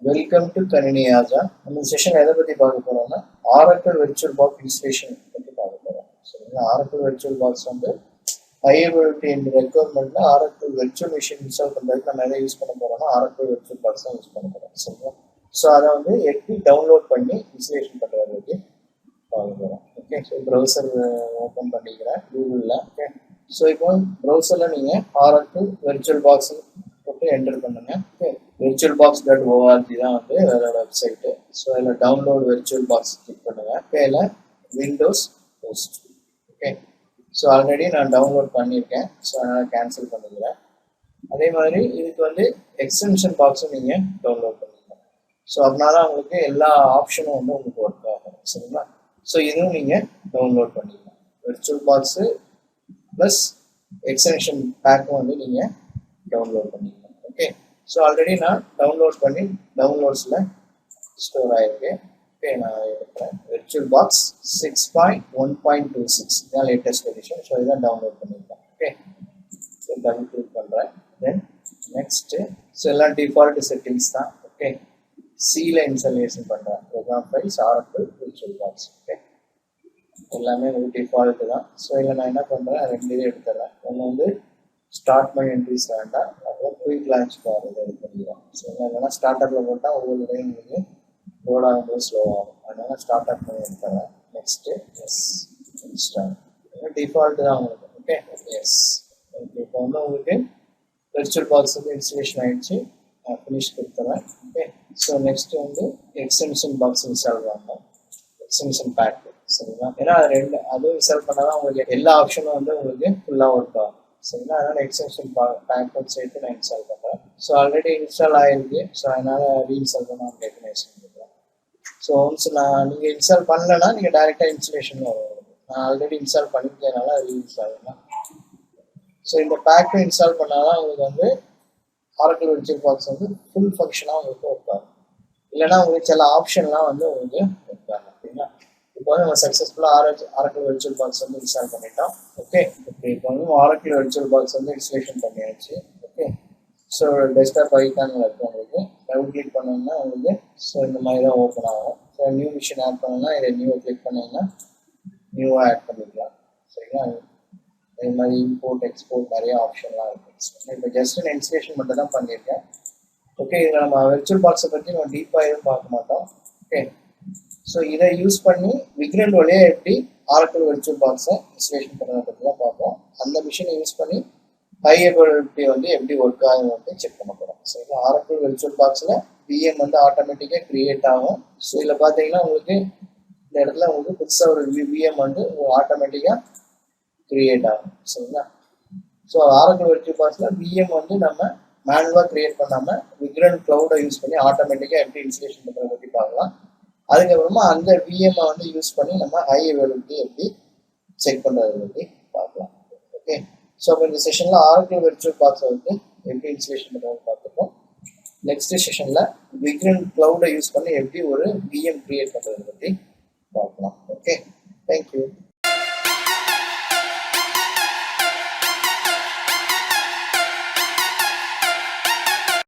Welcome to கணினி ஆஜா. நம்ம session எதை பற்றி பார்க்க போறோம்னா ஆரக்கிள் விர்ச்சுவல் பாக்ஸ் இன்ஸ்டலேஷன் பற்றி பார்க்க போறோம். சரிங்களா? ஆரக்கிள் விர்ச்சுவல் பாக்ஸ் வந்து ஹையபிலிட்டி அண்ட் ரெக்குவயர்மெண்ட்ல ஆரக்கிள் விர்ச்சுவல் மிஷின் இன்ஸ்டால் பண்ணுறதுக்கு நம்ம எதை யூஸ் பண்ண போறோம்னா ஆரக்கிள் விர்ச்சுவல் பாக்ஸ் தான் யூஸ் பண்ண போறோம். சரிங்களா? ஸோ அதை வந்து எப்படி டவுன்லோட் பண்ணி இன்ஸ்டலேஷன் பண்ணுறது பற்றி பார்க்க போகிறோம். ஓகே, ஸோ ப்ரௌசர் ஓப்பன் பண்ணிக்கிறேன் கூகுளில். ஓகே, ஸோ இப்போ ப்ரௌசரில் நீங்கள் ஆரக்கிள் விர்ச்சுவல் பாக்ஸ் போட்டு என்டர் பண்ணுங்க. ஓகே, virtualbox.org தான் வந்து அதோட வெப்சைட்டு. ஸோ இதில் டவுன்லோட் விர்ச்சுவல் பாக்ஸ் கிளிக் பண்ணுங்க. இதில் Windows host. Okay, so already நான் டவுன்லோட் பண்ணியிருக்கேன். ஸோ அதனால் கேன்சல் பண்ணிக்கிறேன். அதே மாதிரி இதுக்கு வந்து எக்ஸ்டென்ஷன் பாக்ஸும் நீங்கள் டவுன்லோட் பண்ணிக்கலாம். ஸோ அதனால உங்களுக்கு எல்லா ஆப்ஷனும் வந்து உங்களுக்கு ஒர்க் ஆகும். சரிங்களா? ஸோ இதுவும் நீங்கள் டவுன்லோட் பண்ணிக்கலாம். விர்ச்சுவல் பாக்ஸு ப்ளஸ் எக்ஸ்டென்ஷன் பேக்கும் வந்து நீங்கள் டவுன்லோட் பண்ணிக்கலாம். ஓகே, ஸோ ஆல்ரெடி நான் டவுன்லோட் பண்ணி டவுன்லோட்ஸில் ஸ்டோர் ஆகிருக்கு. ஓகே, நான் எடுக்கிறேன். விர்ச்சுவல் பாக்ஸ் 6.1.26 இதான் லேட்டஸ்ட் எடிஷன். ஸோ இதான் டவுன்லோட் பண்ணியிருக்கேன். ஓகே, ஸோ டபுள் கிளிக் பண்ணுறேன். தென் நெக்ஸ்ட்டு ஸோ எல்லாம் டிஃபால்ட் செட்டிங்ஸ் தான். ஓகே, சியில் இன்ஸ்டாலேஷன் பண்ணுறேன். Program files Oracle virtual box. Okay, எல்லாமே உங்களுக்கு டிஃபால்ட்டு தான். ஸோ இதில் நான் என்ன பண்ணுறேன், ரெண்டு இது எடுத்துடுறேன். ஒன்று வந்து ஸ்டார்ட் மை என்ட்ரிஸ் வேண்டாம், அப்புறம் குயிக் லான்ச் பார் இதை இது பண்ணிடுவோம். ஸோ இல்லைன்னா ஸ்டார்டரில் போட்டால் ஒவ்வொரு இடையும் உங்களுக்கு லோட் ஆகும்போது ஸ்லோ ஆகும். அதனால ஸ்டார்ட் பண்ணி எடுத்துறேன். நெக்ஸ்ட்டு எஸ் இன்ஸ்டால் டிஃபால்ட்டு தான் உங்களுக்கு. Okay, S. ஓகே, இப்போ வந்து உங்களுக்கு விர்ச்சுவல் பாக்ஸ் வந்து இன்ஸ்டலேஷன் ஆகிடுச்சு. நான் ஃபினிஷ் கொடுத்துறேன். ஓகே, ஸோ நெக்ஸ்ட்டு வந்து எக்ஸ்டென்ஷன் பாக்ஸ் இன்ஸ்டால் பண்ணணும். Extension pack. சரிங்களா? ஏன்னா அது ரெண்டு அதுவும் இன்ஸ்டால் பண்ணால் தான் உங்களுக்கு எல்லா ஆப்ஷனும் வந்து உங்களுக்கு ஃபுல்லாக ஒர்க் ஆகும். சரிங்களா? அதனால் எக்ஸ்டென்ஷன் பேக்கும் சேர்த்து நான் இன்ஸ்டால் பண்ணுறேன். ஸோ ஆல்ரெடி இன்ஸ்டால் ஆகிருக்கு. ஸோ அதனால் ரீஇன்ஸ்டால் பண்ண நான் டெஃபினேஷன் கொடுக்குறேன். ஸோ ஒன்ஸ் நீங்கள் இன்ஸ்டால் பண்ணலைன்னா நீங்கள் டேரெக்டாக இன்ஸ்டலேஷன் வரும். நான் ஆல்ரெடி இன்ஸ்டால் பண்ணிக்கிறதுனால ரீஇன்ஸ்டால் பண்ணலாம். ஸோ இந்த பேக்கும் இன்ஸ்டால் பண்ணால் தான் உங்களுக்கு வந்து ஆரக்கிள் விர்ச்சுவல் பாக்ஸ் வந்து ஃபுல் ஃபங்க்ஷனாக உங்களுக்கு ஒர்க் ஆகும். இல்லைனா உங்களுக்கு சில ஆப்ஷன்லாம் வந்து உங்களுக்கு ஒர்க் ஆகும். அப்படின்னா இப்போ வந்து நம்ம சக்ஸஸ்ஃபுல்லாக ஆரக்கிள் விர்ச்சுவல் பாக்ஸ் வந்து இன்ஸ்டால் பண்ணிட்டோம். ஓகே, இப்போ வந்து ஆரக்கிள் விர்ச்சுவல் பாக்ஸ் வந்து இன்ஸ்டலேஷன் பண்ணியாச்சு. ஓகே, ஸோ டெஸ்க்டாப் ஐக்கானில் இருக்கும். உங்களுக்கு டபுள் கிளிக் பண்ணோம்னா உங்களுக்கு ஸோ இந்த மாதிரி தான் ஓப்பன் ஆகும். ஸோ நியூ மிஷின் ஆட் பண்ணோம்னா இதை நியூவை கிளிக் பண்ணிங்கன்னா நியூவாக ஆட் பண்ணிக்கலாம். சரிங்களா? இதே மாதிரி இம்போர்ட் எக்ஸ்போர்ட் நிறைய ஆப்ஷன்லாம் இருக்குது. இப்போ ஜஸ்ட் நான் இன்ஸ்டலேஷன் மட்டும் தான் பண்ணியிருக்கேன். ஓகே, இதில் நம்ம விர்ச்சுவல் பாக்ஸை பற்றி நம்ம டீப்பாக எதுவும் பார்க்க மாட்டோம். ஓகே, ஸோ இதை யூஸ் பண்ணி விக்ரண்ட் வழியாக எப்படி ஆரக்கிள் விர்ச்சுவல் பாக்ஸை இன்ஸ்டலேஷன் பண்ணுறதை பற்றி தான் பார்ப்போம். அந்த மிஷினை யூஸ் பண்ணி ஹையபிலிட்டி வந்து எப்படி ஒர்க் ஆகுது வந்து செக் பண்ண போகிறோம். ஸோ இதில் ஆரக்கிள் விர்ச்சுவல் பாக்ஸில் விஎம் வந்து ஆட்டோமேட்டிக்காக க்ரியேட் ஆகும். ஸோ இதில் பார்த்தீங்கன்னா உங்களுக்கு இந்த இடத்துல உங்களுக்கு புதுசாக ஒரு விஎம் வந்து ஆட்டோமேட்டிக்காக க்ரியேட் ஆகும். சரிங்களா? ஸோ ஆரக்கிள் விர்ச்சுவல் பாக்ஸில் விஎம் வந்து நம்ம மேனுவலாக க்ரியேட் பண்ணாமல் விக்ரண்ட் க்ளவுடை யூஸ் பண்ணி ஆட்டோமேட்டிக்காக எப்படி இன்ஸ்டலேஷன் பண்ணுறதை பற்றி பார்க்கலாம். அதுக்கப்புறமா அந்த விஎம்ஐ வந்து யூஸ் பண்ணி நம்ம ஹை அவைலபிலிட்டி எப்படி செக் பண்ணுறது பற்றி பார்க்கலாம். ஓகே, ஸோ அப்போ இந்த செஷனில் ஆரக்கிள் விர்ச்சுவல் பாக்ஸை வந்து எப்படி இன்ஸ்டலேஷன் பண்ணுறதுன்னு பார்த்துப்போம். நெக்ஸ்ட் செஷனில் விக்ரண்ட் க்ளவுடை யூஸ் பண்ணி எப்படி ஒரு விஎம் க்ரியேட் பண்ணுறது பற்றி பார்க்கலாம். Okay, thank you.